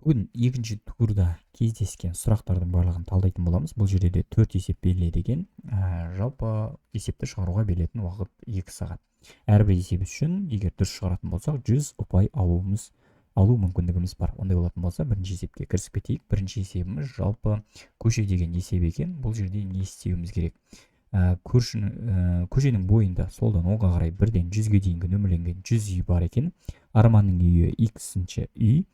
Бүгін екінші турда кездескен сұрақтардың барлығын талдайтын боламыз. Бұл жерде де 4 есеп беріледі екен. Жалпы есепті шығаруға берілетін уақыт 2 сағат. Әрбір есеп үшін егер дұрыс шығаратын болсақ, 100 ұпай алу мүмкіндігіміз бар. Ондай болатын болса, бірінші есепке кірісіп кетейік. Бірінші есебіміз жалпы көше деген есеп екен. Бұл жерде не істеуіміз керек? Көшенің бойында солдан оңға қарай бірден 100-ге дейінгі нөмірленген 100 үй бар екен. Арманның үйі X-ші үй,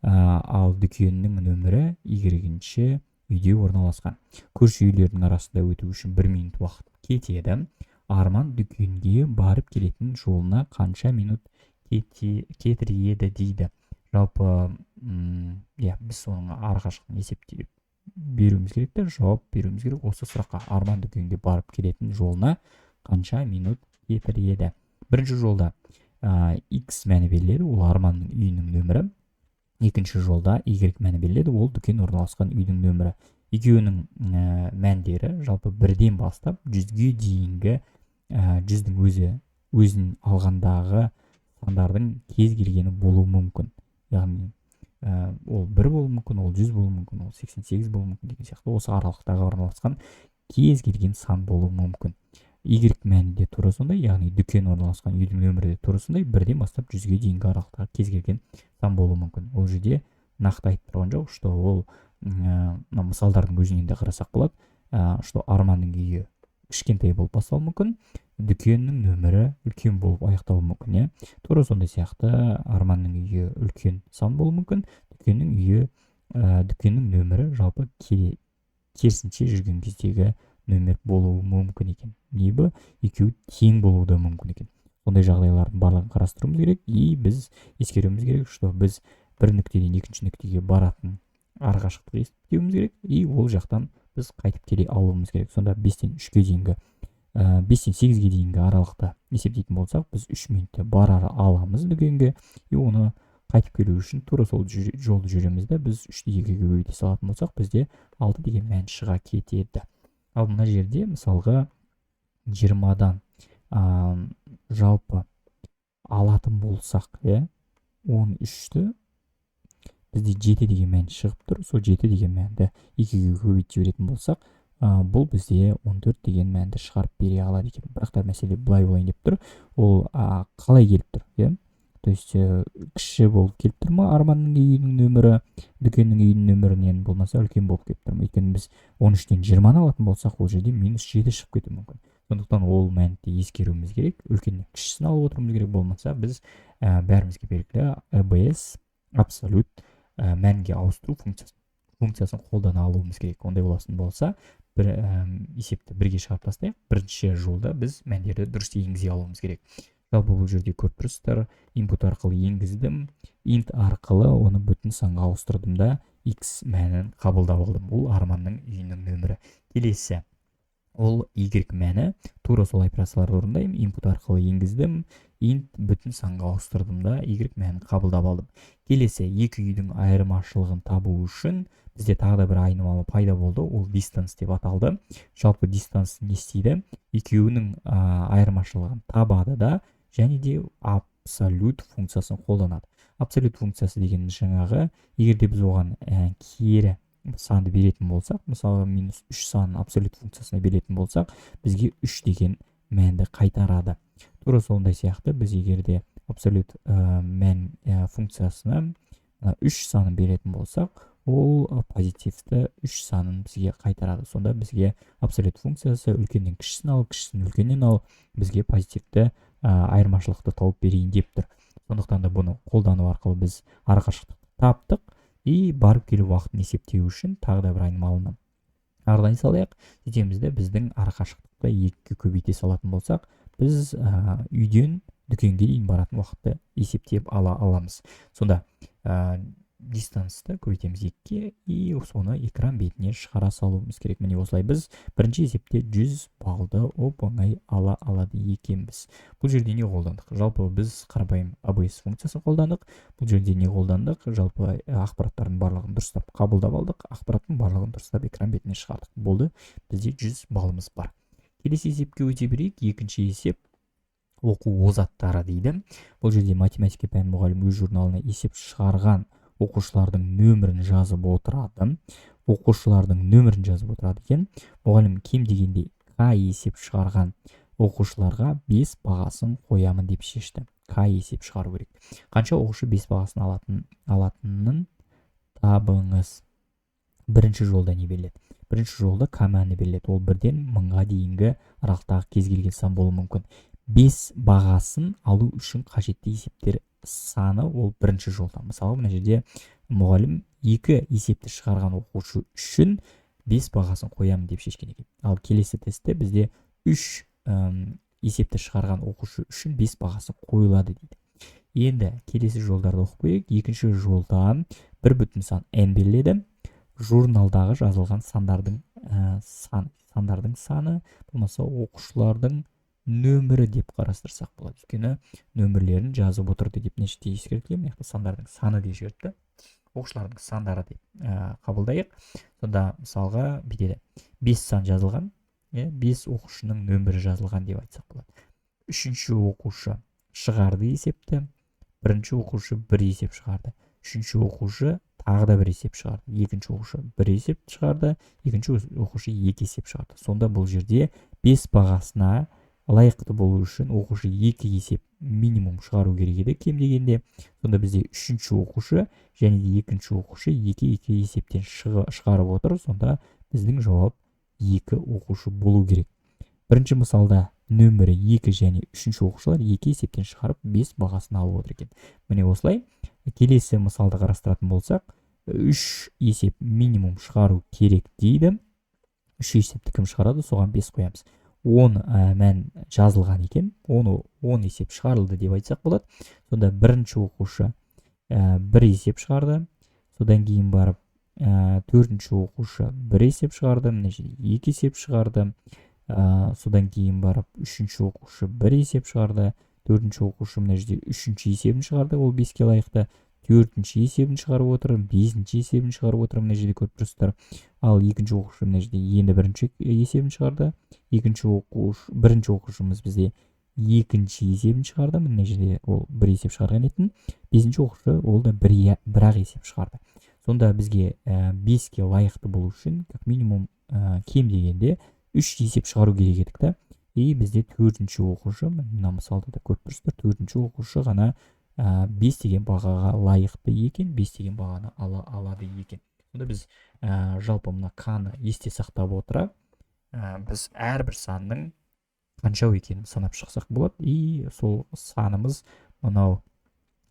ал дүкеннің нөмірі Y-ші үйде орналасқан. Көрші үйлердің арасында өту үшін 1 минут уақыт кетеді. Арман дүкенге барып келетін жолына қанша минут кетіреді дейді. Жалпы, біз соның арақашықтығын есептеп беруіміз керек те, жауап беруіміз керек осы сұраққа. Арман дүкенге барып келетін жолына қанша минут кетіреді? Бірінші жолда X мәні беріледі, ол Арманның үйінің нөмірі. Екінші жолда Y мәні беріледі, ол дүкен орналасқан үйдің нөмірі. Екеуінің мәндері жалпы 1-ден бастап 100-ге дейінгі 100-дің өзін алғандағы сандардың кез келгені болуы мүмкін. Яғни ол 1 болуы мүмкін, ол 100 болуы мүмкін, ол 88 болуы мүмкін деген сияқты осы аралықтағы орналасқан кез келген сан болуы мүмкін. Y мәні де тура сондай, яғни дүкен орналасқан үйдің нөмірі де тура сондай, 1-ден бастап 100-ге дейінгі аралықтағы кез келген сан болуы мүмкін. Ол жерде нақты айтып тұрған жоқ, что ол мысалдардың өзінен де қарасақ болады, что Арманның үйі кішкентай болып басталуы мүмкін, дүкеннің нөмірі үлкен болып аяқталуы мүмкін. Тура сондай сияқты Арманның үйі үлкен сан болуы мүмкін, дүкеннің нөмірі жалпы керісінше жүрген кездегі нөмір болуы мүмкін екен. Небі екеуі тең болуы да мүмкін екен. Сондай жағдайлардың барлығын қарастыруымыз керек, и біз ескеруіміз керек, что біз бір нүктеден екінші нүктеге баратын арақашықтықты есептеуіміз керек, и ол жақтан біз қайтып келе алуымыз керек. Сонда 5-тен 3-ге дейінгі 5-тен 8-ге дейінгі аралықты есептейтін болсақ, біз 3 минутта бара аламыз дүкенге, и оны қайтып келу үшін тура сол жолды жүремізді. Біз 3-ті 2-ге көбейте салатын болсақ, бізде 6 деген мән шыға кетеді. Ал мына жерде мысалға 20-дан жалпы алатын болсақ, 13-ті бізде 7 деген мән шығып тұр. Сол 7 деген мәнді 2-ге көбейте жіберетін болсақ, бұл бізде 14 деген мәнді шығарып бере алады екен. Бірақ та мәселе былай болайын деп тұр. Ол қалай келіп тұр? То есть кіші болып келіп тұр ма Арманның үйінің нөмірі дүкеннің үйінің нөмірінен, болмаса үлкен болып келіп тұр ма? Өйткені біз 13-тен 20-ны алатын болсақ, ол жерде -7 шығып кетуі мүмкін. Сондықтан ол мәнді ескеруіміз керек. Үлкеннен кішісін алып отыруымыз керек, болмаса біз бәрімізге белгілі EBS абсолют мәнге ауыстыру функциясын қолдана алуымыз керек. Ондай болатын болса, бір есепті бірге шығарып тастайық. Бірінші жолда біз мәндерді дұрыс енгізе алуымыз керек. Жалпы бұл жерде көріп тұрсыздар, input арқылы енгіздім, int арқылы оны бүтін санға ауыстырдым да x мәнін қабылдап алдым. Ол Арманның үйінің нөмірі. Келесі, ол y мәні, тура сол операцияларды орындаймын. Input арқылы енгіздім, int бүтін санға ауыстырдым да y мәнін қабылдап алдым. Келесі, екі үйдің айырмашылығын табу үшін бізде тағы да бір айнымалы пайда болды, ол distance деп аталды. Жалпы distance не істейді? Екеуінің айырмашылығын табады да, және де абсолют функциясын қолданады. Абсолют функциясы деген жаңағы, егер де біз оған кері санды беретін болсақ, мысалы -3 санын абсолют функциясына беретін болсақ, бізге 3 деген мәнді қайтарады. Тура сондай сияқты біз егер де абсолют мән функциясына 3 санын беретін болсақ, ол позитивті 3 санын бізге қайтарады. Сонда бізге абсолют функциясы үлкеннен кішісін алып, кішісін үлкеннен алып, бізге позитивті айырмашылықты тауып берейін деп тұр. Сондықтан да бұны қолдану арқылы біз арақашықтықты таптық, и барып келу уақытын есептеу үшін тағы да бір айнымалыны ардай салайық. Сөйтемізді біздің арақашықтықты 2-ге көбейте салатын болсақ, біз үйден дүкенге дейін баратын уақытты есептеп ала аламыз. Сонда дистанцты көбейтеміз 2-ге, и соны экран бетіне шығара салуымыз керек. Міне осылай біз бірінші есепте 100 балды оп-оңай ала алады екенбіз. Бұл жерде не қолдандық? Жалпы біз қарапайым ABS функциясын қолдандық. Бұл жерде не қолдандық? Жалпы ақпараттардың барлығын дұрыстап қабылдап алдық, ақпараттың барлығын дұрыстап экран бетіне шығардық. Болды, бізде 100 балымыз бар. Келесі есепке өте берейік. Екінші есеп оқу озаттары дейді. Бұл жерде математика пән мұғалім өз журналына есеп шығарған оқушылардың нөмірін жазып отырады. Оқушылардың нөмірін жазып отырады екен. Мұғалім кем дегенде К есеп шығарған оқушыларға 5 бағасын қоямын деп шешті. К есеп шығару керек. Қанша оқушы 5 бағасын алатынын табыңыз. Бірінші жолда не беріледі? Бірінші жолда К мәні беріледі. Ол 1-ден 1000-ға дейінгі аралықтағы кез келген сан болуы мүмкін. 5 бағасын алу үшін қажетті есептер саны ол бірінші жолда. Мысалы, мына жерде мұғалім 2 есепті шығарған оқушы үшін 5 бағасын қоямын деп шешкен екен. Ал келесі тестте бізде 3 есепті шығарған оқушы үшін 5 бағасы қойылады дейді. Енді келесі жолдарды оқып көрейік. Екінші жолда 1 бүтін сан n беріледі. Журналдағы жазылған сандардың саны болмаса оқушылардың нөмірі деп қарастырсақ болады. Өйткені нөмірлерін жазып отырды деп нешті ескертілген. Сандардың саны деп жіберіпті. Оқушылардың сандары деп қабылдайық. Сонда мысалға бүйтеді. 5 сан жазылған, 5 оқушының нөмірі жазылған деп айтсақ болады. Үшінші оқушы шығарды есепті. Бірінші оқушы 1 есеп шығарды. Үшінші оқушы тағы да 1 есеп шығарды. Екінші оқушы 1 есеп шығарды. Екінші оқушы 2 есеп шығарды. Сонда бұл жерде 5 бағасына лайықты болу үшін оқушы 2 есеп минимум шығару керек еді кем дегенде. Сонда бізде үшінші оқушы және де екінші оқушы 2 есептен шығарып отыр. Сонда біздің жауап 2 оқушы болу керек. Бірінші мысалда нөмірі 2 және үшінші оқушылар 2 есептен шығарып 5 бағасын алып отыр екен. Міне осылай. Келесі мысалды қарастыратын болсақ, 3 есеп минимум шығару керек дейді. 3 есепті кім шығарады? Соған 5 қоямыз. 10 мән жазылған екен. 10 есеп шығарылды деп айтсақ болады. Сонда бірінші оқушы 1 есеп шығарды. Содан кейін барып төртінші оқушы 1 есеп шығарды. Мына жерде 2 есеп шығарды. Содан кейін барып үшінші оқушы 1 есеп шығарды. Төртінші оқушы мына жерде үшінші есебін шығарды. Ол 5-ке лайықты. Төртінші есебін шығарып отыр. Бесінші есебін шығарып отыр. Мына жерде көріп тұрсыздар. Ал екінші оқушы мына жерде енді бірінші есебін шығарды. Бірінші оқушымыз бізде екінші есебін шығарды. Мына жерде ол 1 есеп шығарған етін. Бесінші оқушы ол да бір-ақ есеп шығарды. Сонда бізге 5-ке лайықты болу үшін как минимум кем дегенде 3 есеп шығару керек едік та. И бізде төртінші оқушы, мына мысалда да көріп тұрсыздар, төртінші оқушы ғана 5 деген бағаға лайықты екен, 5 деген бағаны алады екен. Сонда біз жалпы мына К-ны есте сақтап отыра, біз әрбір санның қанша екенін санап шықсақ болады. И сол санымыз мынау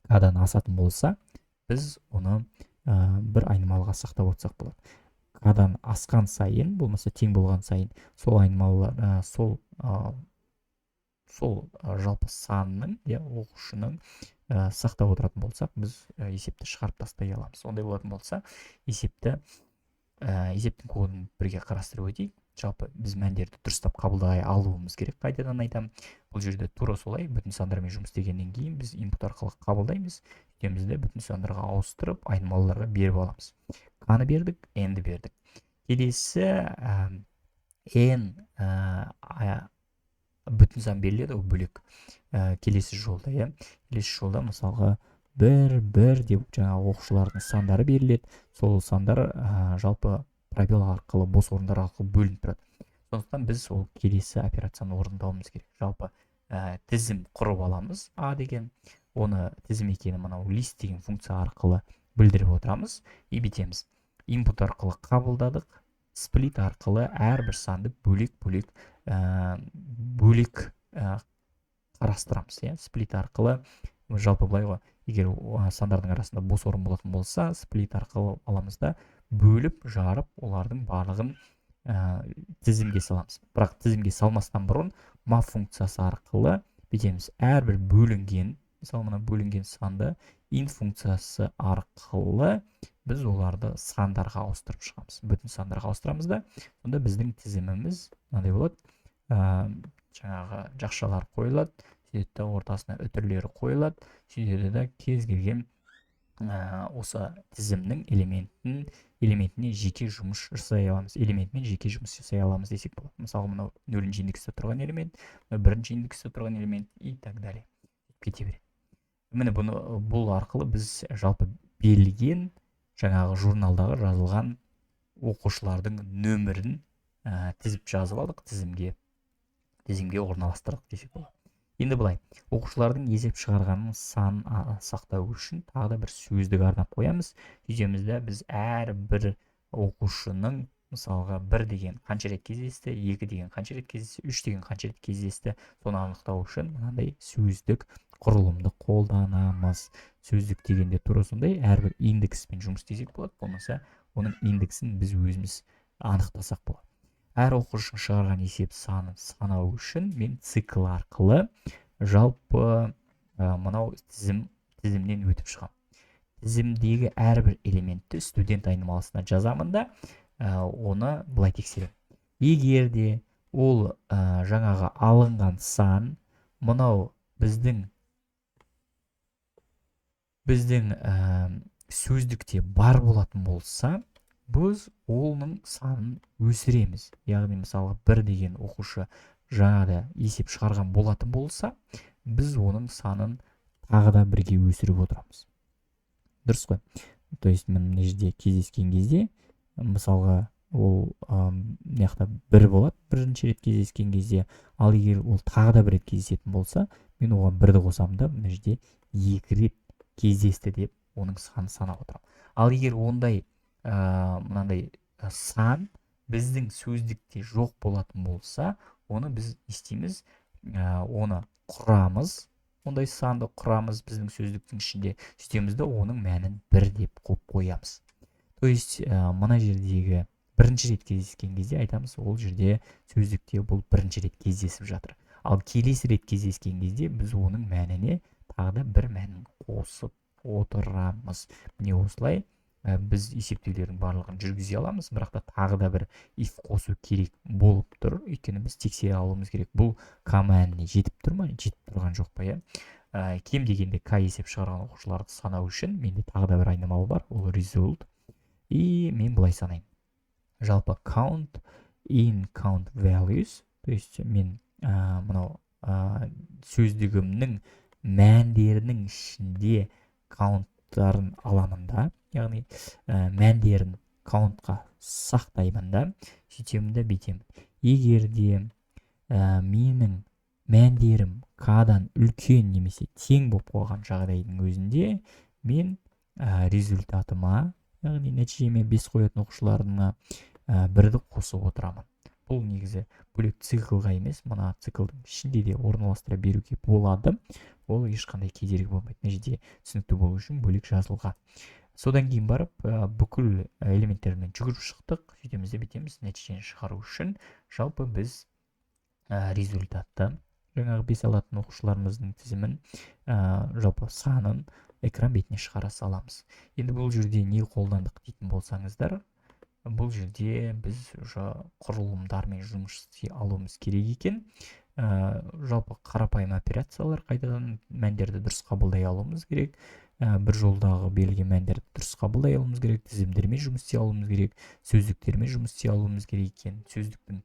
К-дан асатын болса, біз оны бір айнымалыға сақтап отырсақ болады. К-дан асқан сайын, болмаса тең болған сайын, сол айнымалылар, сол жалпы санның, оқушының сақтап отыратын болсақ, біз есепті шығарып тастай аламыз. Ондай болатын болса, есептің кодын бірге қарастырып өтейік. Жалпы біз мәндерді дұрыстап қабылдай алуымыз керек. Қайтадан айтамын, бұл жерде тура солай бүтін сандармен жұмыс істегеннен кейін біз инпут арқылы қабылдаймыз. Сөйтемізді бүтін сандарға ауыстырып, айнымалыларға беріп аламыз. К-ны бердік, n-ді бердік. Келесі n бүтін сан беріледі, ол бөлек. Келесі жолда, келесі жолда мысалға 1 деп жаңағы оқушылардың сандары беріледі. Сол сандар жалпы пробел арқылы, бос орындар арқылы бөлініп тұрады. Сондықтан біз ол келесі операцияны орындауымыз керек. Жалпы тізім құрып аламыз А деген. Оны тізім екені мынау list деген функция арқылы білдіріп отырамыз. И бітеміз. Input арқылы қабылдадық. Split арқылы әрбір санды бөлек қарастырамыз. Split арқылы жалпы былай ғой, егер сандардың арасында бос орын болатын болса, split арқылы аламыз да бөліп, жарып, олардың барлығын тізімге саламыз. Бірақ тізімге салмастан бұрын map функциясы арқылы бітеміз. Әрбір бөлінген, мысалы мына бөлінген санды int функциясы арқылы біз оларды сандарға ауыстырып шығамыз. Бүтін сандарға ауыстырамыз да, сонда біздің тізіміміз мынандай болады. Жаңағы жақшалар қойылады, сөйтеді ортасына үтірлері қойылады, сөйтеді кез келген осы тізімнің элементіне жеке жұмыс жасай аламыз. Элементімен жеке жұмыс жасай аламыз десек болады. Мысалы, мынау 0-ші индексте тұрған элемент, 1-ші индексте тұрған элемент и так далее. Кете береді. Міне бұл арқылы біз жалпы берілген жаңағы журналдағы жазылған оқушылардың нөмірін тізіп жазып алдық, тізімге орналастырдық десек болады. Енді былай, оқушылардың есеп шығарғанын сан сақтау үшін тағы да бір сөздік арнап қоямыз. Сөйтемізді біз әрбір оқушының мысалға 1 деген қанша рет кездесті, 2 деген қанша рет кездесті, 3 деген қанша рет кездесті, соны анықтау үшін мынандай сөздік құрылымды қолданамыз. Сөздік дегенде тура сондай әрбір индекспен жұмыс істесек болады, болмаса оның индексін біз өзіміз анықтасақ болады. Әр оқушының шығарған есеп санын санау үшін мен цикл арқылы жалпы мынау тізімнен өтіп шығамын. Тізімдегі әрбір элементті студент айнымалысына жазамын да, оны былай тексеремін. Егер де ол жаңағы алынған сан мынау біздің сөздікте бар болатын болса, біз оның санын өсіреміз. Яғни мысалы 1 деген оқушы жаңада есеп шығарған болатын болса, біз оның санын тағы да 1-ге өсіріп отырамыз. Дұрыс қой? То есть мына жерде кездескен кезде, мысалға ол мынаяқта 1 болады, бірінші рет кездескен кезде, ал егер ол тағы да 1 рет кездесетін болса, мен оған 1-ді қосамын да, мына жерде 2 рет кездесті деп оның санын санап отырамын. Ал егер ондай мынандай сан біздің сөздікте жоқ болатын болса, оны біз істейміз, оны құрамыз, ондай санды құрамыз біздің сөздіктің ішінде, сөйтемізді оның мәнін 1 деп қойамыз. То есть мына жердегі бірінші рет кездескен кезде айтамыз, ол жерде сөздікте бұл бірінші рет кездесіп жатыр. Ал келесі рет кездескен кезде біз оның мәніне тағы да 1 мәнін қосып отырамыз. Міне осылай біз есептеулердің барлығын жүргізе аламыз, бірақ та тағы да бір if қосу керек болып тұр. Өйткені біз тексере алуымыз керек. Бұл k мәніне жетіп тұр ма? Жетіп тұрған жоқ па, кем дегенде k есеп шығарған оқушыларды санау үшін менде тағы да бір айнымалы бар, ол result. И мен былай санаймын. Жалпы count in count values, то есть мен мынау сөздігімнің мәндерінің ішінде counттарын аламын да, яғни мәндерін countқа сақтаймын да, сөйтемін да бүйтемін. Егер де менің мәндерім k-дан үлкен немесе тең болып қойған жағдайдың өзінде, мен результатыма, яғни нәтижеме 5 қоятын оқушыларына 1-ді қосып отырамын. Бұл негізі бөлек циклға емес, мына циклдың ішінде де орналастыра беруге болады. Ол ешқандай кедергі болмайды. Мына жерде түсінікті болу үшін бөлек жазылған. Содан кейін барып, бүкіл элементтермен жүгіріп шықтық. Сөйтеміз де бітеміз, нәтижені шығару үшін жалпы біз результатты, жаңағы 5 алатын оқушыларымыздың тізімін, жалпы санын экран бетіне шығара саламыз. Енді бұл жерде не қолдандық дейтін болсаңыздар, бұл жерде біз құрылымдармен жұмыс істей алуымыз керек екен. Жалпы қарапайым операциялар, қайтадан мәндерді дұрыс қабылдай алуымыз керек. Бір жолдағы берілген мәндерді дұрыс қабылдай алуымыз керек. Тізімдермен жұмыс істей алуымыз керек. Сөздіктермен жұмыс істей алуымыз керек екен. Сөздіктің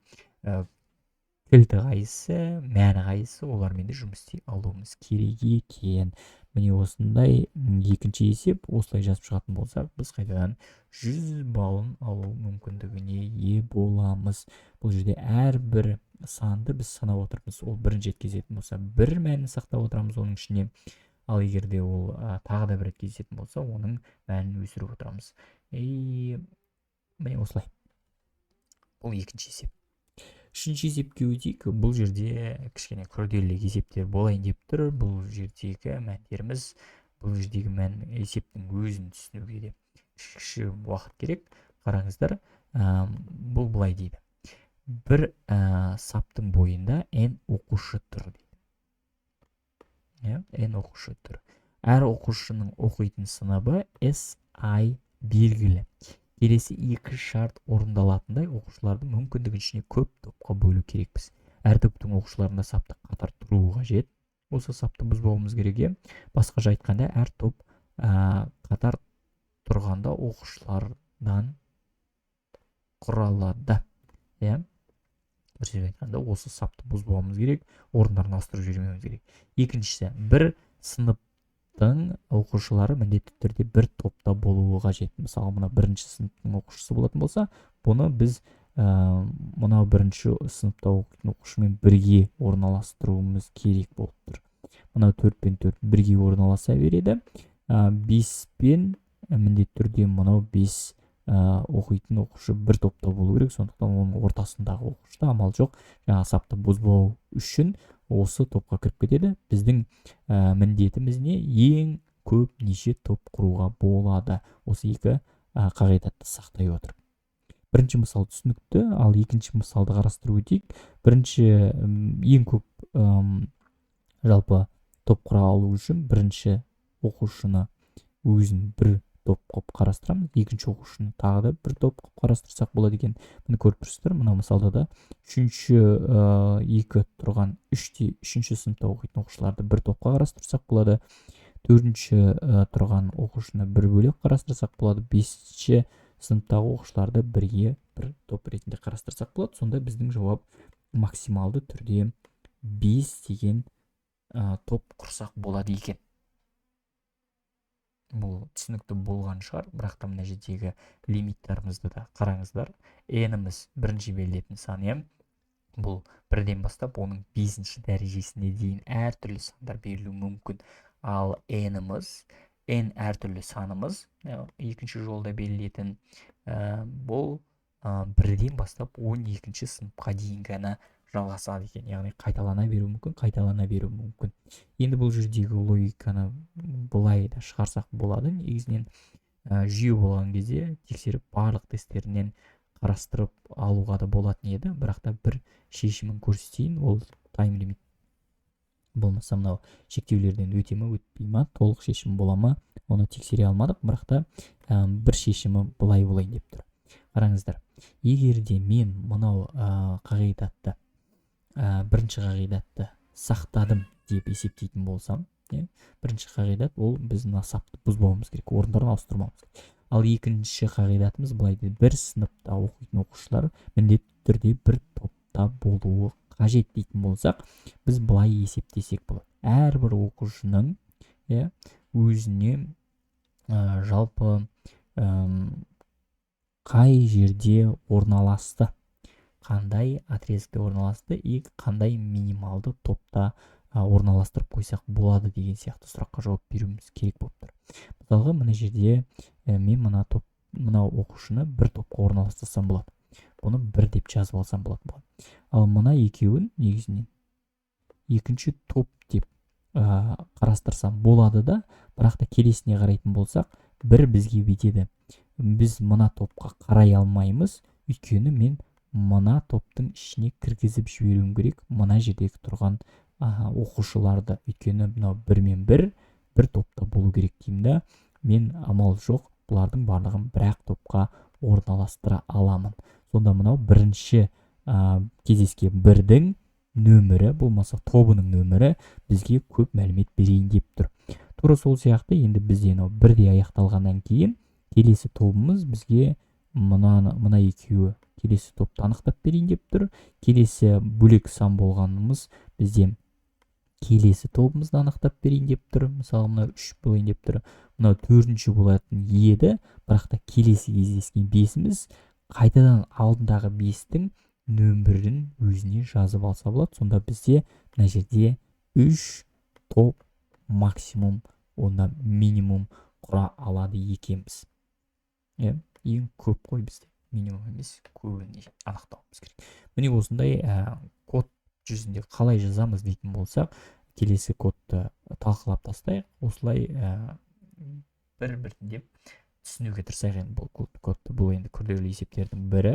кілті қайсысы, мәні қайсысы, олармен де жұмыс істей алуымыз керек екен. Міне осындай екінші есеп, осылай жазып шығатын болсақ, біз қайтадан 100 балын алу мүмкіндігіне ие боламыз. Бұл жерде әрбір санды біз санап отырмыз. Ол бірінші рет кездесетін болса, 1 мәнін сақтап отырамыз оның ішіне. Ал егер де ол тағы да 1 рет кездесетін болса, оның мәнін өсіріп отырамыз. Міне осылай. Бұл екінші есеп. Үшінші есепке өтейік. Бұл жерде кішкене күрделі есептер болайын деп тұр. Бұл жердегі мәндеріміз, бұл жердегі есептің өзін түсінуге де кіші уақыт керек. Қараңыздар, бұл былай дейді. Бір саптың бойында n оқушы тұр дейді. N оқушы тұр. Әр оқушының оқитын сыныбы SI белгілі. Келесі 2 шарт орындалатындай оқушылардың мүмкіндігінше көп топқа бөлу керекпіз. Әр топтың оқушыларында сапты қатар тұруы қажет. Осы сапты бұзбауымыз керек. Басқаша айтқанда, әр топ қатар тұрғанда оқушылардан құралады. Бір сөзбен айтқанда, осы сапты бұзбауымыз керек, орындарын ауыстырып жібермеуіміз керек. Екіншісі, бір сынып сыныптың оқушылары міндетті түрде бір топта болуы қажет. Мысалы, мына бірінші сыныптың оқушысы болатын болса, бұны біз мынау бірінші сыныпта оқитын оқушымен бірге орналастыруымыз керек болып тұр. Мынау 4 пен 4 бірге орналаса береді. 5 пен міндетті түрде мынау 5 оқитын оқушы бір топта болу керек, сондықтан оның ортасындағы оқушыда амал жоқ, жаңа сапты бұзбау үшін осы топқа кіріп кетеді. Біздің міндетіміз не? Ең көп неше топ құруға болады, осы екі қағидатты сақтай отырып. Бірінші мысал түсінікті, ал екінші мысалды қарастыру өтейік. Бірінші ең көп жалпы топ құра алу үшін бірінші оқушыны өзін бір топ қылып қарастырамыз, екінші оқушыны тағы да бір топ қылып қарастырсақ болады екен. Бұны көріп тұрсыздар, мына мысалда да үшінші сыныпта оқитын оқушыларды бір топқа қарастырсақ болады, төртінші тұрған оқушыны бір бөлек қарастырсақ болады, бесінші сыныптағы оқушыларды бірге бір топ ретінде қарастырсақ болады. Сонда біздің жауап максималды түрде 5 деген топ құрсақ болады екен. Бұл түсінікті болған шығар, бірақ та мына жердегі лимиттарымызды да қараңыздар. N-іміз бірінші берілетін сан, бұл бірден бастап оның 5-ші дәрежесіне дейін әртүрлі сандар берілуі мүмкін. Ал N-іміз, N әртүрлі санымыз, екінші жолда берілетін, бұл бірден бастап 12-ші сыныпқа дейін ғана жалғасады екен. Яғни қайталана беру мүмкін. Енді бұл жердегі логиканы былай да шығарсақ болады. Негізінен жүйе болған кезде тексеріп барлық тесттерінен қарастырып алуға да болатын еді, бірақ та бір шешімін көрсетейін, ол тайм лимит болмаса мынау шектеулерден өте ме, өтпей ме, толық шешім бола ма, оны тексере алмадық, бірақ та бір шешімі былай болайын деп тұр. Қараңыздар, егер де мен мынау қағидатты, бірінші қағидатты сақтадым деп есептейтін болсам, бірінші қағидат ол біз мына сапты бұзбауымыз керек, орындарын ауыстырмауымыз керек. Ал екінші қағидатымыз былай дейді: бір сыныпта оқитын оқушылар міндетті түрде бір топта болуы қажет дейтін болсақ, біз былай есептесек болады. Әрбір оқушының өзіне жалпы қай жерде орналасты, қандай отрезкте орналасты и қандай минималды топта орналастырып қойсақ болады деген сияқты сұраққа жауап беруіміз керек болып тұр. Мысалға, мына жерде мен мына оқушыны бір топқа орналастырсам болады. Бұны бір деп жазып алсам болады. Ал мына екеуін негізінен екінші топ деп қарастырсам болады да, бірақ та келесіне қарайтын болсақ, бір бізге бетеді. Біз мына топқа қарай алмаймыз, өйткені мен мына топтың ішіне кіргізіп жіберуім керек мына жердегі тұрған оқушыларды, өйткені мынау бірмен бір топта болу керек деймін да, мен амал жоқ, бұлардың барлығын бір-ақ топқа орналастыра аламын. Сонда мынау бірінші кездескен бірдің нөмірі, болмаса тобының нөмірі бізге көп мәлімет берейін деп тұр. Тура сол сияқты енді бізде бірде аяқталғаннан кейін келесі тобымыз бізге мына екеуі келесі топты анықтап берейін деп тұр. Келесі бөлек сан болғанымыз бізде келесі тобымызды анықтап берейін деп тұр. Мысалы, мына 3 болайын деп тұр. Мына 4-ші болатын еді, бірақ та келесі кездескен 5-іміз қайтадан алдындағы 5-тің нөмірін өзіне жазып алса болады. Сонда бізде мына жерде 3 топ максимум, онда минимум құра алады екенбіз. Ең көп қой бізде, минимум емес, көбін анықтауымыз керек. Міне осындай код жүзінде қалай жазамыз дейтін болсақ, келесі кодты талқылап тастайық. Осылай бір-бірден түсінуге тырысайық. Енді бұл кодты, бұл енді күрделі есептердің бірі.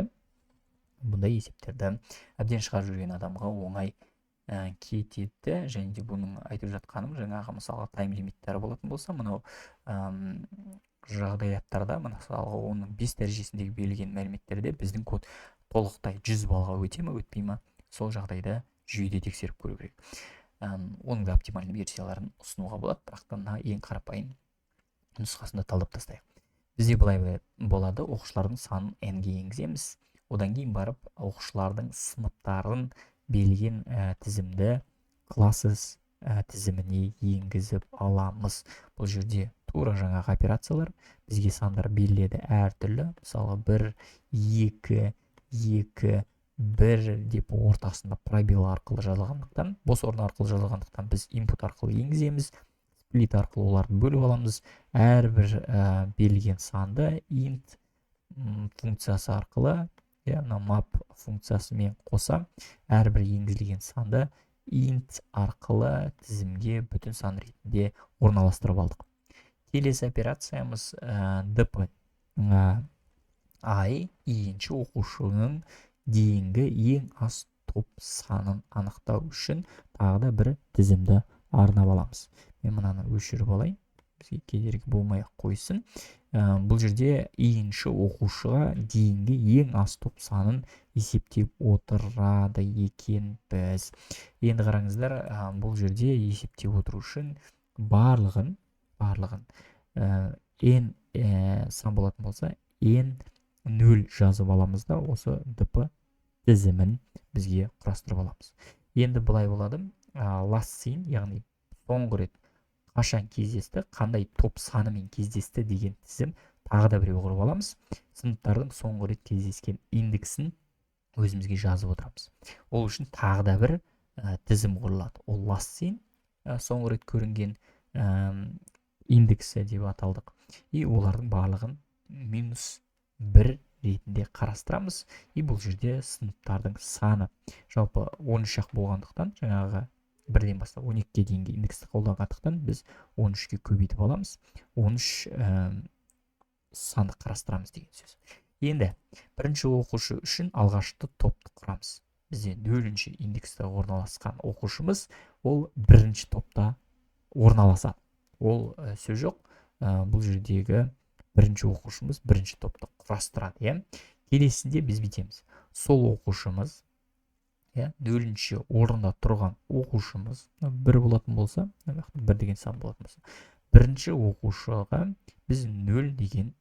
Бұндай есептерді әбден шығарып жүрген адамға оңай кетеді. Және де бұның айтып жатқаным, жаңағы мысалға тайм лимиттері болатын болса, мынау жағдаяттарда, мысалға оның 5 дәрежесіндегі берілген мәліметтерде біздің код толықтай 100 балға өте ме, өтпей ме, сол жағдайда жүйеде тексеріп көру керек. Оның да оптимальный версияларын ұсынуға болады, бірақ та ең қарапайым нұсқасында талдап тастайық. Бізде былай болады: оқушылардың санын n-ге енгіземіз. Одан кейін барып оқушылардың сыныптарын берілген тізімді classes тізіміне енгізіп аламыз. Бұл жерде тура жаңағы операциялар бізге сандар беріледі әртүрлі. Мысалы 1, 2, 2, 1 деп ортасында пробел арқылы жазылғандықтан, бос орын арқылы жазылғандықтан біз input арқылы енгіземіз. Split арқылы оларды бөліп аламыз. Әрбір берілген санды int функциясы арқылы, map функциясымен қоса әрбір енгізілген санды int арқылы тізімге бүтін сан ретінде орналастырып алдық. Келесі операциямыз dp i екінші оқушының дейінгі ең аз топ санын анықтау үшін тағы да бір тізімді арнап аламыз. Мен мұнаны өшіріп алайын, бізге кедергі болмай қойсын. Бұл жерде екінші оқушыға дейінгі ең аз топ санын есептеп отырады екен біз. Енді қараңыздар, бұл жерде есептеп отыру үшін барлығын n сан болатын болса n 0 жазып аламыз да осы dp тізімін бізге құрастырып аламыз. Енді былай болады, last seen, яғни соңғы рет қашан кездесті, қандай топ санымен кездесті деген тізім тағы да біреу құрып аламыз. Сыныптардың соңғы рет кездескен индексін өзімізге жазып отырамыз. Ол үшін тағы да бір тізім құрылады. Ол last seen, соңғы рет көрінген индексі деп аталдық. И олардың барлығын -1 ретінде қарастырамыз. И бұл жерде сыныптардың саны жалпы 13 болғандықтан, жаңағы 1-ден бастап 12-ге дейінгі индексті қолданғандықтан біз 13-ке көбейтіп аламыз. 13 санды қарастырамыз деген сөз. Енді бірінші оқушы үшін алғашқы топты құрамыз. Бізде 4-ші индексте орналасқан оқушымыз ол бірінші топта орналасады. Ол сөз жоқ. Бұл жердегі бірінші оқушымыз бірінші топты құрастырады. Келесінде біз бітеміз. Сол оқушымыз, 4-ші орында тұрған оқушымыз 1 болатын болса, 1 деген сан болатын болса, бірінші оқушыға біз 0 деген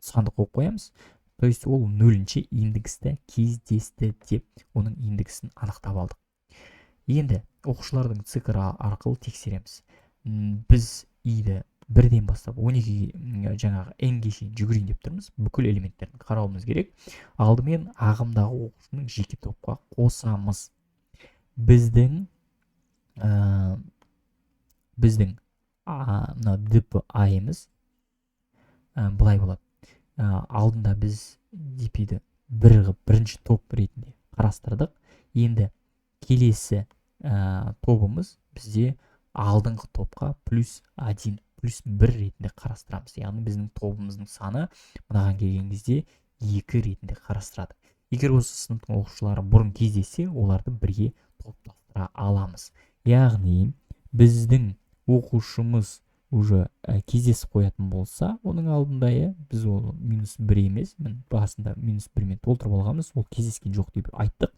санды қойып қоямыз. То есть ол 0-ші индексті кездесті деп оның индексін анықтап алдық. Енді оқушылардың цикры арқылы тексереміз. Біз i-ді 1-ден бастап 12-ге жаңағы n-ге шейін жүгірейін деп тұрмыз. Бүкіл элементтерін қарауымыз керек. Алдымен ағымдағы оқушының жеке топқа қосамыз. Біздің dp i-іміз былай болады. Алдында біз dp-ді бірінші топ ретінде қарастырдық. Енді келесі тобымыз бізде алдыңғы топқа +1 +1 ретінде қарастырамыз. Яғни біздің тобымыздың саны мынаған келген кезде 2 ретінде қарастырады. Егер осы сыныптың оқушылары бұрын кездессе, оларды бірге топтастыра аламыз. Яғни біздің оқушымыз уже кездесіп қоятын болса, оның алдында біз ол -1 емес, басында -1 мен толтырып алғанбыз, ол кездескен жоқ деп айттық.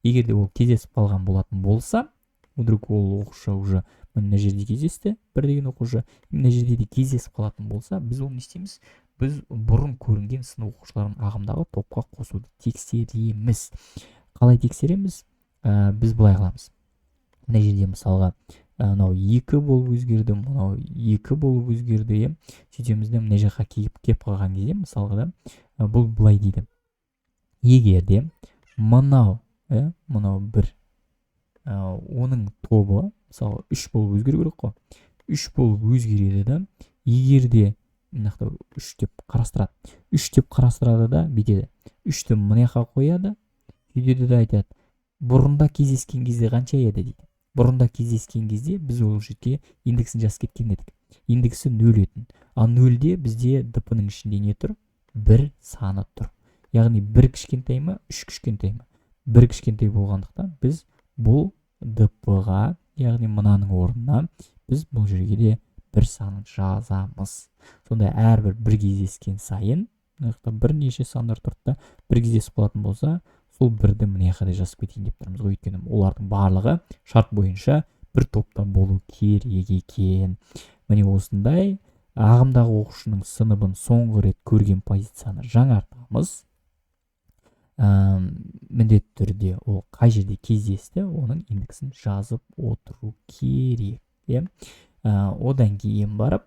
Егер де ол кездесіп қалған болатын болса, вдруг ол оқушы уже мына жерде кездесті, 1 деген оқушы мына жерде де кездесіп қалатын болса, біз оны не істейміз? Біз бұрын көрінген сынып оқушыларын ағымдағы топқа қосуды тексереміз. Қалай тексереміз? Біз былай қыламыз. Мына жерде мысалға мынау 2 болып өзгерді, мынау 2 болып өзгерді. Сөйтеміз де мына жаққа кеп қалған кезде мысалға да бұл былай дейді. Егер де мынау 1, оның тобы мысалы 3 болып өзгеру керек қой. 3 болып өзгереді да, егер де 3 деп қарастырады. 3 деп қарастырады да бүйтеді. 3-ті мына жаққа қояды, сөйтеді де айтады. Бұрында кездескен кезде қанша еді дейді. Бұрында кездескен кезде біз ол жерге индексін жазып кеткен едік. Индексі 0 етін. Ал 0-де бізде dp-ның ішінде не тұр? 1 саны тұр. Яғни 1 кішкентай ма, 3 кішкентай ма? 1 кішкентай болғандықтан біз бұл dp-ға, яғни мынаның орнына біз бұл жерге де 1 санын жазамыз. Сонда әрбір бір кездескен сайын, бірнеше сандар тұрды, бір кездесіп қалатын болса, сол 1-ді мына жаққа жазып кетейін деп тұрмыз ғой, өйткені олардың барлығы шарт бойынша бір топта болу керек екен. Міне осындай ағымдағы оқушының сыныбын соңғы рет көрген позицияны жаңартамыз. міндетті түрде ол қай жерде кездесті оның индексін жазып отыру керек. Одан кейін барып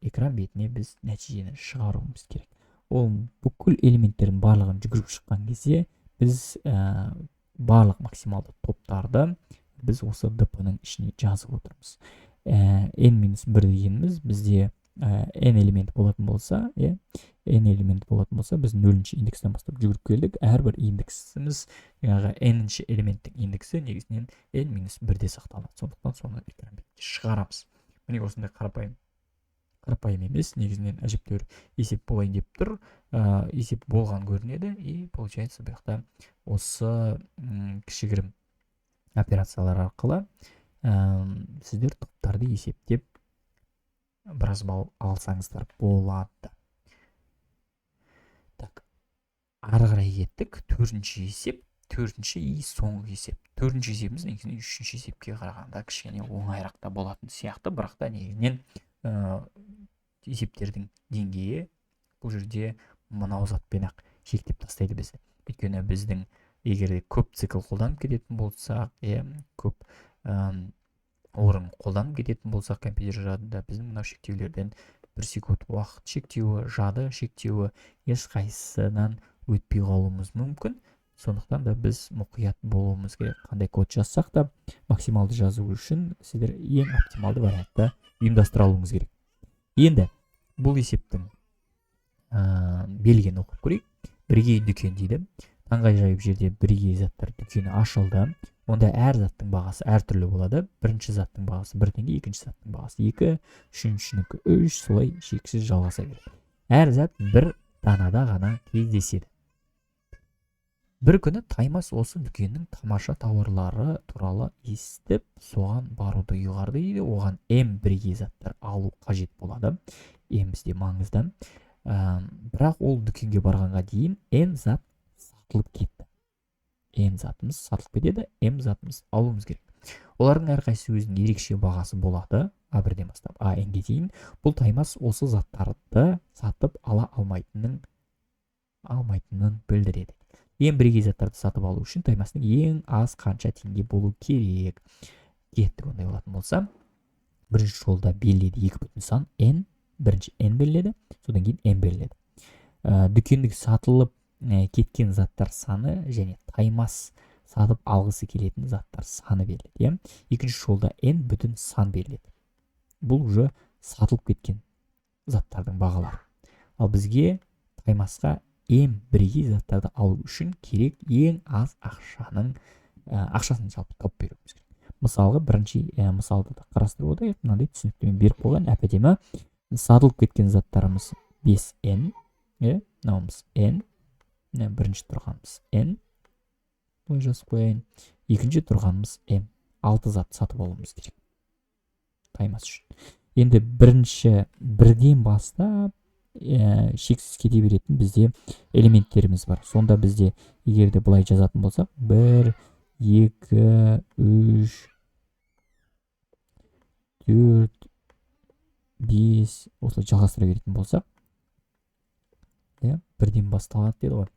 экран бетіне біз нәтижені шығаруымыз керек. Ол бүкіл элементтердің барлығын жүгіріп шыққан кезде біз барлық максималды топтарды біз осы dp-ның ішіне жазып отырмыз. n-1 дегеніміз бізде n элемент болатын болса, біз 0-ші индекстен бастап жүгіріп келдік. Әрбір индексіміз, n-ші элементтің индексі негізінен n-1-де сақталады. Сондықтан соны экран бетіне шығарамыз. Міне осындай қарапайым емес, негізінен әжептәуір есеп болайын деп тұр. Есеп болған көрінеді, и получается бұяқта осы кішігірім операциялар арқылы сіздер топтарды есептеп біраз балл алсаңыздар болады. Так, ары қарай кеттік. Төртінші есеп, төртінші и соңғы есеп. Төртінші есебіміз негізінен үшінші есепке қарағанда кішкене оңайырақ та болатын сияқты, бірақ та негізінен есептердің деңгейі бұл жерде мынау затпен ақ шектеп тастайды бізді. Өйткені біздің егерде көп цикл қолданып кететін болсақ, көп орын қолданып кететін болсақ компьютер жадында, біздің мынау шектеулерден 1 секунд уақыт шектеуі, жады шектеуі ешқайсысынан өтпей қалуымыз мүмкін. Сондықтан да біз мұқият болуымыз керек. Қандай код жазсақ та максималды жазу үшін сіздер ең оптималды вариантта ұйымдастыра алуыңыз керек. Енді бұл есептің белгіні оқып көрейік. Бірегей дүкен дейді. Таңғажайып жерде бірегей заттар дүкені ашылды. Онда әр заттың бағасы әртүрлі болады. Бірінші заттың бағасы 1 теңге, екінші заттың бағасы 2, үшіншінікі 3, солай шексіз жалғаса береді. Әр зат бір данада ғана кездеседі. Бір күні Таймас осы дүкеннің тамаша тауарлары туралы естіп, соған баруды ұйғарды дейді. Оған М бірегей заттар алу қажет болады. М бізде маңызды. Бірақ ол дүкенге барғанға дейін Н зат сатылып кетті. N затымыз сатылып кетеді, M затымыз алуымыз керек. Олардың әрқайсысы өзінің ерекше бағасы болады. А1-ден бастап А-нге дейін. Бұл Таймас осы заттарды сатып ала алмайтынын білдіреді. Ең бірегей заттарды сатып алу үшін Таймастың ең аз қанша теңге болу керек. Кеттік ондай болатын болса, бірінші жолда белгіледі 2 сан N, бірінші N белгіледі, содан кейін M белгіледі. Дүкендік сатылып кеткен заттар саны және Таймас сатып алғысы келетін заттар саны беріледі. Екінші жолда n бүтін сан беріледі. Бұл уже сатылып кеткен заттардың бағалары. Ал бізге Таймасқа m бірегей заттарды алу үшін керек ең аз ақшасын жалпы тауып беруіміз керек. Мысалға бірінші мысалды да қарастырып отырайық. Мынандай түсініктеме беріп қойған әп-әдемі. Сатылып кеткен заттарымыз 5n, мынауымыз n, бірінші тұрғанымыз n, бұлай жазып қояйын. Екінші тұрғанымыз m, 6 зат сатып алуымыз керек Таймас үшін. Енді бірден бастап шексіз кете беретін бізде элементтеріміз бар. Сонда бізде егерде бұлай жазатын болсақ, 1, 2, 3, 4, 5 осылай жалғастыра беретін болсақ, бірден басталады деді ғой.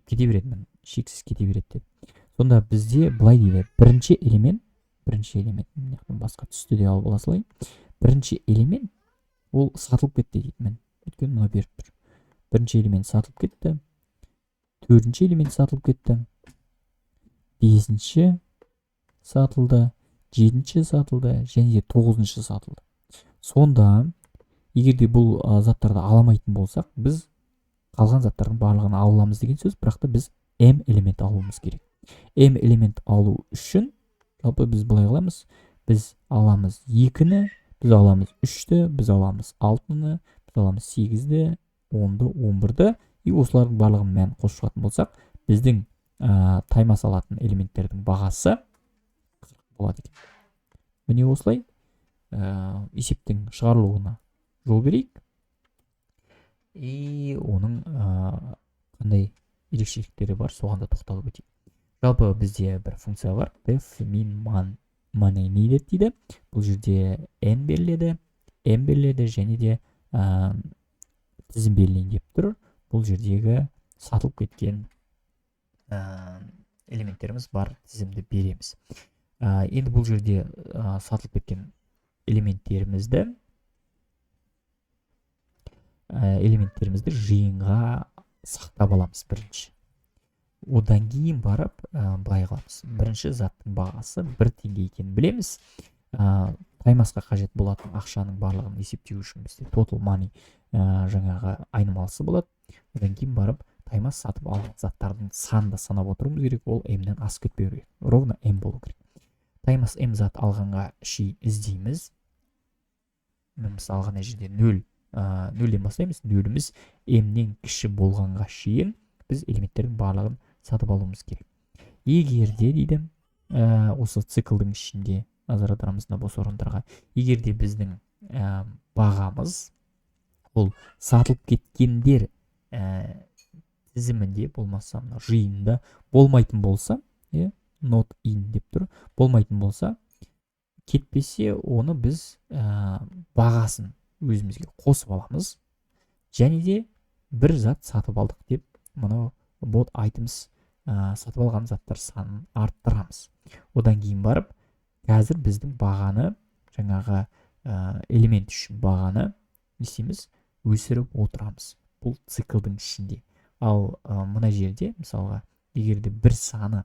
Кете береді, шексіз кете береді деді. Сонда бізде былай дейді, бірінші элемент, басқа түсті де алып аласылай. Бірінші элемент ол сатылып кетті дейді. Өйткені мына беріп тұр. Бірінші элемент сатылып кетті, төртінші элемент сатылып кетті, бесінші сатылды, жетінші сатылды, және 9-шы сатылды. Сонда егерде бұл заттарды аламайтын болсақ, біз қалған заттардың барлығын аламыз деген сөз, бірақ та біз m элемент алуымыз керек. M элемент алу үшін жалпы біз былай қыламыз. Біз аламыз 2-ні, біз аламыз 3-ті, біз аламыз 6-ны, біз аламыз 8-ді, 10-ды, 11-ді. И осылардың барлығын мән қосып шығатын болсақ, біздің Таймас алатын элементтердің бағасы 40 болады екен. Міне осылай есептің шығарылуына жол берейік. И оның қандай ерекшеліктері бар, соған да тоқталып өтейік. Жалпы бізде бір функция бар, def min money needed дейді. Бұл жерде n беріледі, m беріледі, және де тізім берілейін деп тұр. бұл жердегі сатылып кеткен элементтеріміз бар тізімді береміз. Енді бұл жерде сатылып кеткен элементтерімізді жиынға сақтап аламыз бірінші. Одан кейін барып былай қыламыз. Бірінші заттың бағасы 1 теңге екенін білеміз. Таймасқа қажет болатын ақшаның барлығын есептеу үшін бізде total money жаңағы айнымалысы болады. Одан кейін барып таймас сатып алған заттардың санды санап отыруымыз керек. Ол m-нен асып кетпеу керек. Ровно m болу керек. Таймас m зат алғанға шейін іздейміз. Мысалы алған жерде 0-ден бастаймыз. 0-іміз m-нен кіші болғанға шейін біз элементтердің барлығын сатып алуымыз керек. Егерде дейді, осы циклдың ішінде назар аударамыз бос орындарға. Егерде біздің бағамыз ол сатылып кеткендер тізімінде болмаса жиында болмайтын болса, not in деп тұр, болмайтын болса, кетпесе оны біз бағасын өзімізге қосып аламыз. Және де бір зат сатып алдық деп мынау bought items сатып алған заттар санын арттырамыз. Одан кейін барып, қазір біздің бағаны, жаңағы элемент үшін бағаны несеміз өсіріп отырамыз. Бұл циклдың ішінде. Ал мына жерде, мысалға, егерде бір саны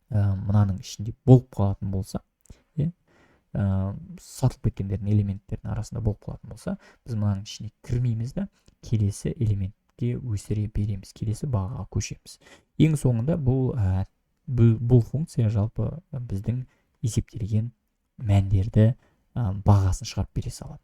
мынаның ішінде болып қалатын болса, сатылып кеткендердің элементтердің арасында болып қалатын болса, біз мынаның ішіне кірмейміз да, келесі элементке өсіре береміз, келесі бағаға көшеміз. Ең соңында бұл функция жалпы біздің есептелген мәндерді бағасын шығарып бере салады.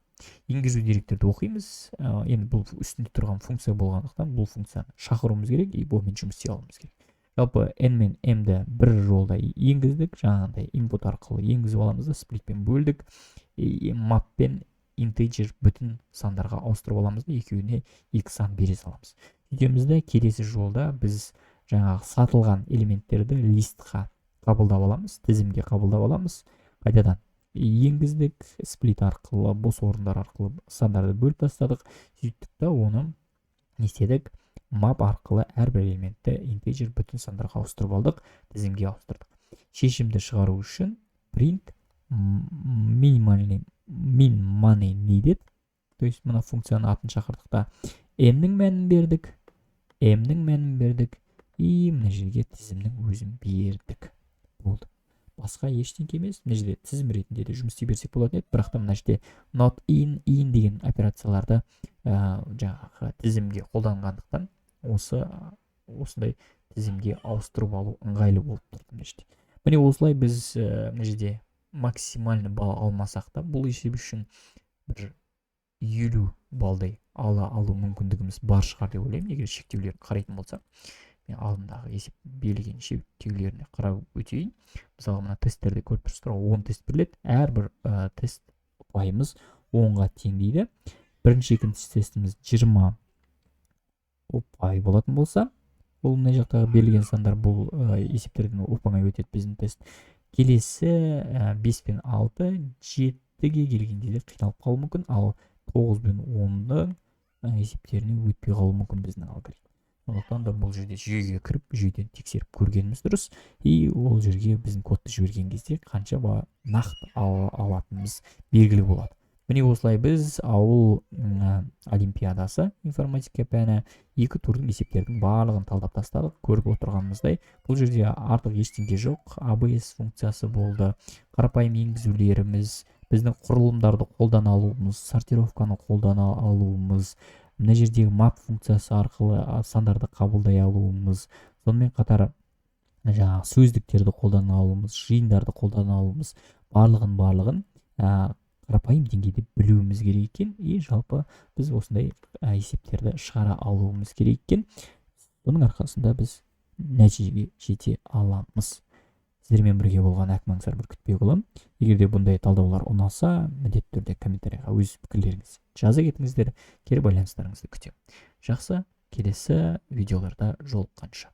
Енгізу деректерді оқимыз. Енді бұл үстінде тұрған функция болғандықтан бұл функцияны шақыруымыз керек, онымен жұмыс істей алуымыз керек. Жалпы n мен m-ді бір жолда енгіздік, жаңағындай input арқылы енгізіп аламыз да, сплитпен бөлдік, map пен integer бүтін сандарға ауыстырып аламыз да, екеуіне екі сан бере саламыз. Сөйтемізді келесі жолда біз жаңағы сатылған элементтерді листқа қабылдап аламыз, тізімге қабылдап аламыз. Қайтадан енгіздік, сплит арқылы, бос орындар арқылы сандарды бөліп тастадық. Сөйттік та оны не істедік? Map арқылы әрбір элементті integer бүтін сандарға ауыстырып алдық, тізімге ауыстырдық. Шешімді шығару үшін print min money needed, то есть мына функцияны атын шақырдық та m-нің мәнін бердік, m-нің мәнін бердік, и мына жерге тізімнің өзін бердік. Болды. Басқа ештеңе емес. Мына жерде тізім ретінде де жұмыс істей берсек болатын еді, бірақ та мына жерде not in деген операцияларды жаңағы тізімге қолданғандықтан осындай тізімге ауыстырып алу ыңғайлы болып тұрды мына жерде. Міне осылай біз мына жерде максимальный балл алмасақ та, бұл есеп үшін бір 50 балдай алу мүмкіндігіміз бар шығар деп ойлаймын, егер шектеулерін қарайтын болсақ. Мен алдымдағы есеп берілген шектеулеріне қарап өтейін. Мысалы, мына тесттерді көріп тұрсыздар, 10 тест беріледі. Әрбір тест ұпайымыз 10-ға тең дейді. Бірінші екінші тестіміз 20 ұпай болатын болса, бұл мына жақтағы берілген сандар, бұл есептерден оп-оңай өтеді біздің тест. Келесі 5 пен 6, 7-ге келгенде де қиналып қалуы мүмкін, ал 9 пен 10-ның есептеріне өтпей қалуы мүмкін біздің алгоритм. Сондықтан да бұл жерде жүйеге кіріп, жүйеден тексеріп көргеніміз дұрыс. И ол жерге біздің кодты жіберген кезде қанша нақты алатынымыз белгілі болады. Міне осылай біз ауыл олимпиадасы информатика пәні 2 турдың есептердің барлығын талдап тастадық. Көріп отырғанымыздай, бұл жерде артық ештеңе жоқ. ABS функциясы болды. Қарапайым енгізулеріміз, біздің құрылымдарды қолдана алуымыз, сортировканы қолдана алуымыз, мына жердегі map функциясы арқылы сандарды қабылдай алуымыз, сонымен қатар жаңағы сөздіктерді қолдана алуымыз, жиындарды қолдана алуымыз, барлығын қарапайым деңгейде білуіміз керек екен, и жалпы біз осындай есептерді шығара алуымыз керек екен. Соның арқасында біз нәтижеге жете аламыз. Сіздермен бірге болған Әкім Аңсар Бүркітбекұлы. Егер де бұндай талдаулар ұнаса, міндетті түрде комментарийға өз пікірлеріңізді жаза кетіңіздер, кері байланыстарыңызды күтемін. Жақсы, келесі видеоларда жолыққанша.